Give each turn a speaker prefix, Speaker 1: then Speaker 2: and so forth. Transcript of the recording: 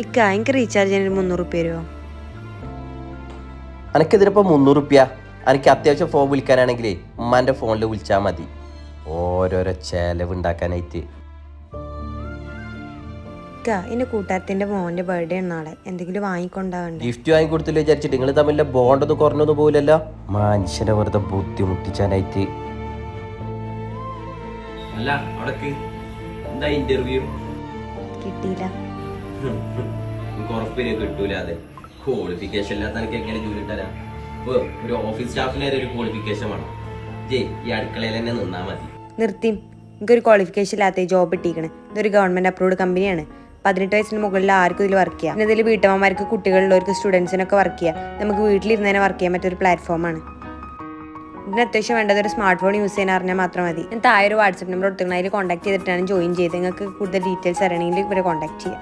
Speaker 1: ഇക്ക എനിക്ക് റീചാർജ് ചെയ്യാൻ 300 റുപ്യ തരുമോ?
Speaker 2: എനിക്കിതിനിപ്പോൾ 300 റുപ്യ. എനിക്ക് അത്യാവശ്യം ഫോൺ വിളിക്കാനാണെങ്കിലേ ഉമ്മാൻ്റെ ഫോണിൽ വിളിച്ചാൽ മതി. ഓരോരോ ചെലവ് ഉണ്ടാക്കാനായിട്ട്.
Speaker 1: ഇക്ക എൻ്റെ കൂട്ടുകാരത്തിൻ്റെ മോൻ്റെ ബർത്ത്ഡേ ആണ് നാളെ, എന്തെങ്കിലും വാങ്ങിക്കൊണ്ടാവണ്ടേ?
Speaker 2: ഗിഫ്റ്റ് വാങ്ങിക്കൊടുത്തില്ല വിചാരിച്ചിട്ട് നിങ്ങൾ തമ്മിലെ ബോണ്ടൊന്നും കുറഞ്ഞൊന്നും പോയില്ലല്ലോ. മനുഷ്യനെ വെറുതെ ബുദ്ധിമുട്ടിച്ചാനായിട്ട്. അല്ല അവിടേക്ക് എന്താ ഇന്റർവ്യൂ
Speaker 1: കിട്ടിയില്ല.
Speaker 2: ഉറപ്പിനെ കിട്ടൂല. അതെ, ക്വാളിഫിക്കേഷൻ ഇല്ലാത്ത എനിക്ക് എങ്ങനെ ജോലി കിട്ടാനാ? ഒരു ഓഫീസ് സ്റ്റാഫിന് ഒരു ക്വാളിഫിക്കേഷൻ വേണം. ഈ അടുക്കളയിൽ തന്നെ നിന്നാ മതി.
Speaker 1: നിർത്തി, എനിക്കൊരു ക്വാളിഫിക്കേഷൻ ഇല്ലാത്ത ജോബ് കിട്ടിയിരിക്കണേ. ഇതൊരു ഗവൺമെന്റ് അപ്രൂവ്ഡ് കമ്പനിയാണ്. 18 വയസ്സിന് മുകളിൽ ആർക്കും ഇതിൽ വർക്ക് ചെയ്യാം. പിന്നെ ഇതിൽ വീട്ടമ്മമാർക്ക്, കുട്ടികളുള്ളവർക്ക്, സ്റ്റുഡൻസിനൊക്കെ വർക്ക് ചെയ്യാം. നമുക്ക് വീട്ടിലിരുന്ന് തന്നെ വർക്ക് ചെയ്യാൻ പറ്റിയൊരു പ്ലാറ്റ്ഫോമാണ്. ഇതിന് അത്യാവശ്യം വേണ്ടത് ഒരു സ്മാർട്ട് ഫോൺ യൂസ് ചെയ്യാൻ അറിഞ്ഞാൽ മാത്രം മതി. ഞാൻ താഴെ ഒരു വാട്സപ്പ് നമ്പർ കൊടുത്തിട്ടുണ്ട്, അതിൽ കോൺടാക്ട് ചെയ്തിട്ടാണ് ജോയിൻ ചെയ്ത്. നിങ്ങൾക്ക് കൂടുതൽ ഡീറ്റെയിൽസ് അറിയണമെങ്കിൽ ഇവരെ കോൺടാക്ട് ചെയ്യാം.